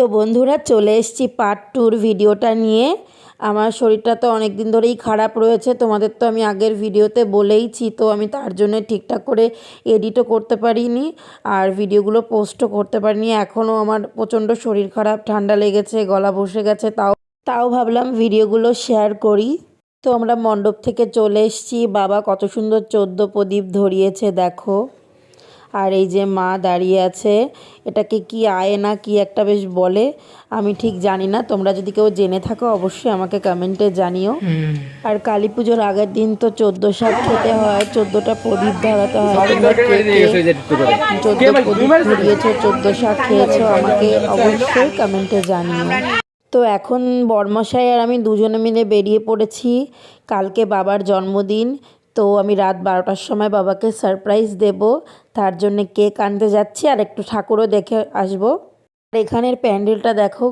তো বন্ধুরা চলে এসেছি পার্ট 2 ভিডিওটা নিয়ে। আমার শরীরটা তো অনেক দিন ধরেই খারাপ রয়েছে, তোমাদের তো আমি আগের ভিডিওতে বলেইছি। তো আমি তার জন্য ঠিকঠাক করে এডিটও করতে পারিনি আর ভিডিওগুলো পোস্টও করতে পারিনি। এখনও আমার প্রচণ্ড শরীর খারাপ, ঠান্ডা লেগেছে, গলা বসে গেছে, তাও ভাবলাম ভিডিওগুলো শেয়ার করি। তো আমরা মণ্ডপ থেকে চলে এসেছি। বাবা কত সুন্দর 14 প্রদীপ ধরিয়েছে দেখো। আর এই যে মা দাঁড়িয়ে আছে, এটাকে কি আয়না কি একটা বেশ বলে, আমি ঠিক জানি না। তোমরা যদি কেউ জেনে থাকো অবশ্যই আমাকে কমেন্টে জানিও। আর কালী পুজোর আগের দিন তো 14 শাক খেতে হয়, 14টা প্রদীপ ধরাতে হয়। তোমরা কে কে 14 প্রদীপ ধরিয়েছো, 14 শাক খেয়েছো আমাকে অবশ্যই কমেন্টে জানিও। তো এখন বরমশাই আর আমি দুজনে মিলে বেরিয়ে পড়েছি। কালকে বাবার জন্মদিন, তো আমি রাত 12টার সময় বাবাকে সারপ্রাইজ দেব, তার জন্য কেক আনতে যাচ্ছি আর একটু ঠাকুরও দেখে আসব। আর এখানের প্যান্ডেলটা দেখো,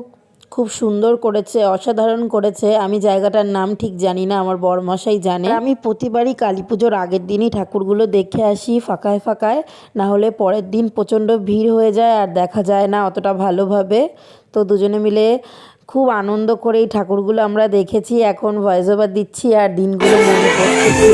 খুব সুন্দর করেছে, অসাধারণ করেছে। আমি জায়গাটার নাম ঠিক জানি না, আমার বরমশাই জানে। আমি প্রতিবারই কালী পুজোর আগের দিনই ঠাকুরগুলো দেখে আসি ফাঁকায় ফাঁকায়, না হলে পরের দিন প্রচণ্ড ভিড় হয়ে যায় আর দেখা যায় না অতটা ভালোভাবে। তো দুজনে মিলে খুব আনন্দ করে এই ঠাকুরগুলো আমরা দেখেছি। এখন ভয়েস ওভার দিচ্ছি আর দিনগুলো মনে করতেছি।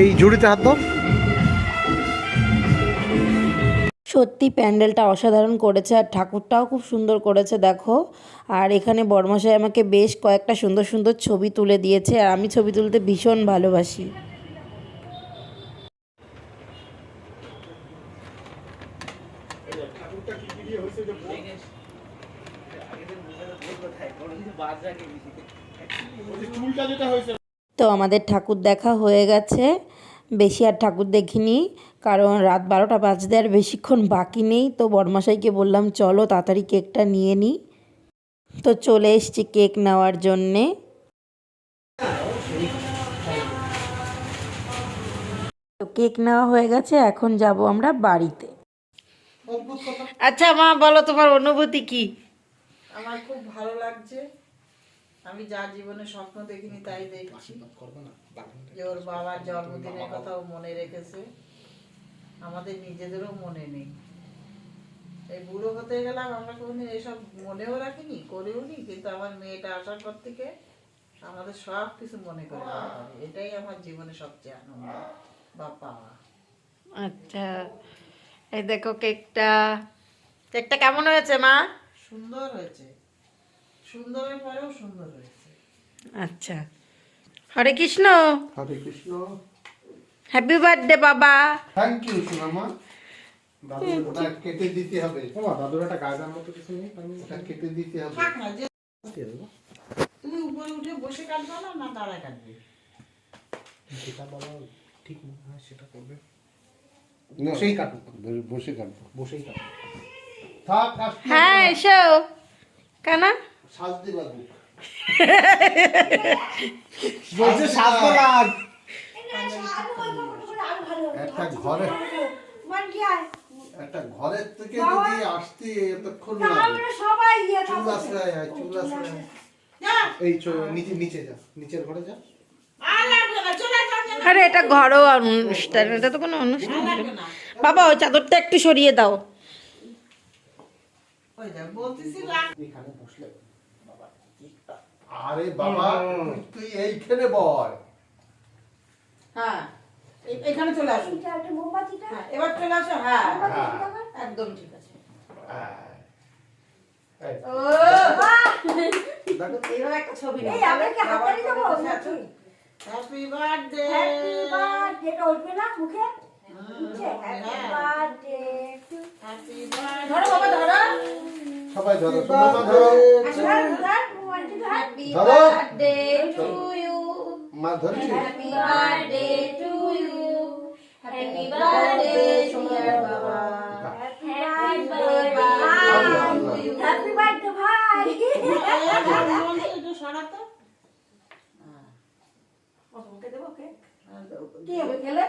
এই ঝুড়িতে হাত দাও। সত্যি প্যান্ডেলটা অসাধারণ করেছে আর ঠাকুরটাও খুব সুন্দর করেছে দেখো। আর এখানে বরমশাই আমাকে বেশ কয়েকটা সুন্দর সুন্দর ছবি তুলে দিয়েছে আর আমি ছবি তুলতে ভীষণ ভালোবাসি। তো আমাদের ঠাকুর দেখা হয়ে গেছে, বেশি আর ঠাকুর দেখিনি, কারণ রাত 12টা বাজতে আর বেশিক্ষণ বাকি নেই। তো বরমশাইকে বললাম চলো তাড়াতাড়ি কেকটা নিয়ে নিই। তো চলে এসেছি কেক নেওয়ার জন্যে। তো কেক নেওয়া হয়ে গেছে, এখন যাব আমরা বাড়িতে। আচ্ছা মা বলো তোমার অনুভূতি কি? আমার খুব ভালো লাগছে। আমি যা জীবনে স্বপ্ন দেখিনি তাই দেখছি, যে ওর বাবার জন্মদিনের কথাও মনে রেখেছে, আমাদের নিজেদেরও মনে নেই। এই বুড়ো হতে গেলাম, আমরা কোনোদিন এসব মনেও রাখিনি, করেও নি, কিন্তু আমার মেয়েটা আসার পর থেকে আমাদের সব কিছু মনে করে রাখতে হবে। এটাই আমার জীবনে সবচেয়ে আনন্দ বা পাওয়া। আচ্ছা এই দেখো কেকটা, কেকটা কেমন হয়েছে মা? সুন্দর হয়েছে, সুন্দরের পরেও সুন্দর হয়েছে। আচ্ছা, হরে কৃষ্ণ। হরে কৃষ্ণ। হ্যাপি বার্থডে বাবা। থ্যাংক ইউ সোনামা। দাদুটা কেটে দিতে হবে। দাদুর একটা গায়ের মতো কিছু নেই, ওটা কেটে দিতে হবে। থাক না, যে তুমি উপরে উঠে বসে কাটবে না, না দাঁড়ায় কাটবে? যেটা বলা ঠিক না সেটা করবে। বসেই কাটবো, বসে কাটবো, বসেই কাটবো। থাক, হ্যাঁ এসো। কেন সাজতে লাগবে? বলছে সাজতে লাগ। একটা ঘরে একটা ঘরের থেকে যদি আসতে এতক্ষণ লাগে চুল আসলে চুল আসলে এই নিচে নিচে যা নিচের ঘরে যা আরে এটা ঘরোয়া অনুষ্ঠান, এটা তো কোনো অনুষ্ঠান না। বাবা ওই চাদরটা একটু সরিয়ে দাও। ওই যা বলতেছিলাম এখানে বসলে বাবা আরে বাবা তুই এইখানে বয়। হ্যাঁ এখানে চলে আসুন। হ্যাঁ, এবার চলে আসো। হ্যাঁ একদম ঠিক আছে। এই, ও দেখো এইভাবে একটা ছবি নাও। হ্যাপি বার্থডে হ্যাপি ধরো বাবা ধরো। সবাই ধরো সবাই ধরো হ্যাপি ধরো। Birthday to you. মা ধরছি happy birthday to you. Happy birthday dear বাবা। হ্যাপি বার্থডে ভাই। একটু সরাতো ওকে দেবো ওকে। কি হবে খেলে?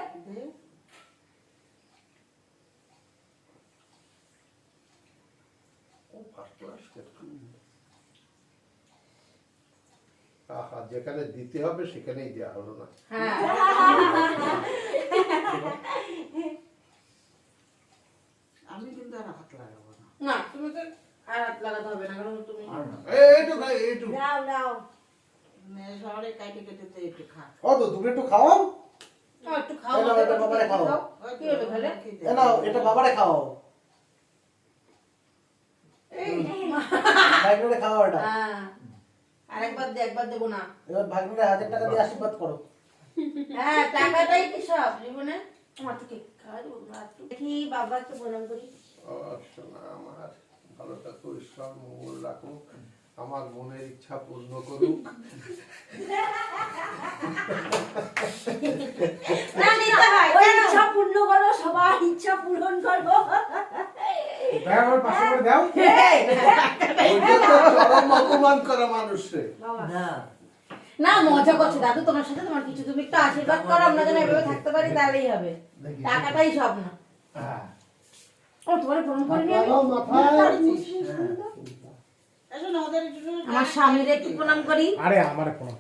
আহা যেখানে দিতে হবে সেখানেই দেওয়া হলো না। হ্যাঁ আমি কিন্তু আর হাত লাগাবো না না তুমি তো আর হাত লাগাতে হবে না, কারণ তুমি এইটুকু এইটুকু নাও নাও। মেয়ে শহরে কাটে কেটে তো একটু খা ও তো তুমি একটু খাও। একটু খাও। এই নাও, এটা বাবারে খাও। কি হলো খেলে? এ নাও এটা বাবারে খাও। ভাগ্নে খাও এটা। হ্যাঁ আরেকবার দে, একবার দেবো না। এবার ভাগ্নে 1000 টাকা দিয়ে আশীর্বাদ করো। হ্যাঁ টাকাটাই কি সব জীবনে? আমার তো কেক খাওয়া দেবো না একটু। দেখি বাবাকে প্রণাম করি। ও সোনা আমার ভালো থাকো, ঈশ্বর মঙ্গল রাখুক, আমার মনের ইচ্ছা পূর্ণ করুক। না নিতে হয় ওই কেন? ইচ্ছা পূর্ণ করো, সবার ইচ্ছা পূরণ করো। ব্যাগের পাশে করে দাও। ওইটা তো চরম অপমান করা মানুষে। না মজা করছে দাদু তোমার সাথে, তোমার কিছু তুমি একটু আশীর্বাদ করো, আমরা যেন এভাবে থাকতে পারি, তাহলেই হবে। টাকাটাই সব না। ও তোমার প্রণাম করে নিয়ে লাগাও মাথায়। এসো না ওদের একটু আমার স্বামীর একটু প্রণাম করি। আরে আমারে কোনো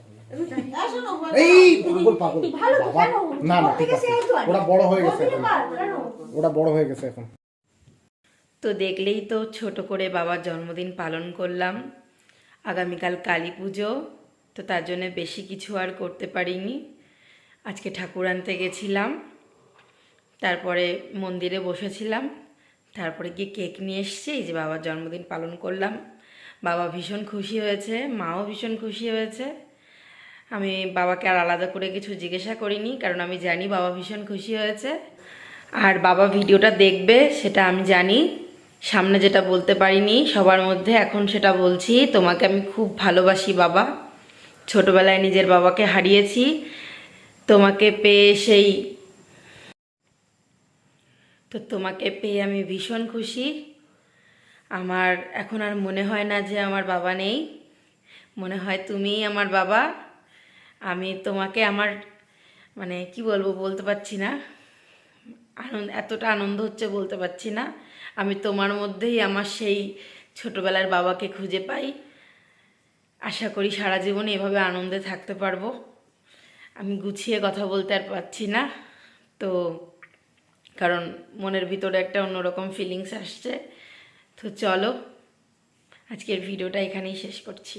এসো না এই পাগল পাগল ভালো তো, বাবা কেন? না না ওর ঠিক থেকে আছে, সেই তো আনে। ওরা বড় হয়ে গেছে ওর থেকে এখন, পারবো, কেন? ওরা বড় হয়ে গেছে এখন। তো দেখলেই তো ছোট করে বাবার জন্মদিন পালন করলাম। আগামীকাল কালী পুজো, তো তার জন্য বেশি কিছু আর করতে পারিনি। আজকে ঠাকুর আনতে গেছিলাম, তারপরে মন্দিরে বসেছিলাম, তারপরে গিয়ে কেক নিয়ে এসেছি, এই যে বাবার জন্মদিন পালন করলাম। বাবা ভীষণ খুশি হয়েছে, মাও ভীষণ খুশি হয়েছে। আমি বাবাকে আর আলাদা করে কিছু জিজ্ঞাসা করিনি, কারণ আমি জানি বাবা ভীষণ খুশি হয়েছে। আর বাবা ভিডিওটা দেখবে সেটা আমি জানি, সামনে যেটা বলতে পারিনি সবার মধ্যে এখন সেটা বলছি। তোমাকে আমি খুব ভালোবাসি বাবা, ছোটবেলায় নিজের বাবাকে হারিয়েছি, তোমাকে পেয়ে তোমাকে পেয়ে আমি ভীষণ খুশি। আমার এখন আর মনে হয় না যে আমার বাবা নেই, মনে হয় তুমিই আমার বাবা। আমি তোমাকে আমার মানে কি বলবো বলতে পারছি না, এতটা আনন্দ হচ্ছে বলতে পারছি না। আমি তোমার মধ্যেই আমার সেই ছোটবেলার বাবাকে খুঁজে পাই। আশা করি সারা জীবন এভাবে আনন্দে থাকতে পারবো। আমি গুছিয়ে কথা বলতে আর পারছি না, তো কারণ মনের ভিতরে একটা অন্যরকম ফিলিংস আসছে। তো চলো আজকের ভিডিওটা এখানেই শেষ করছি।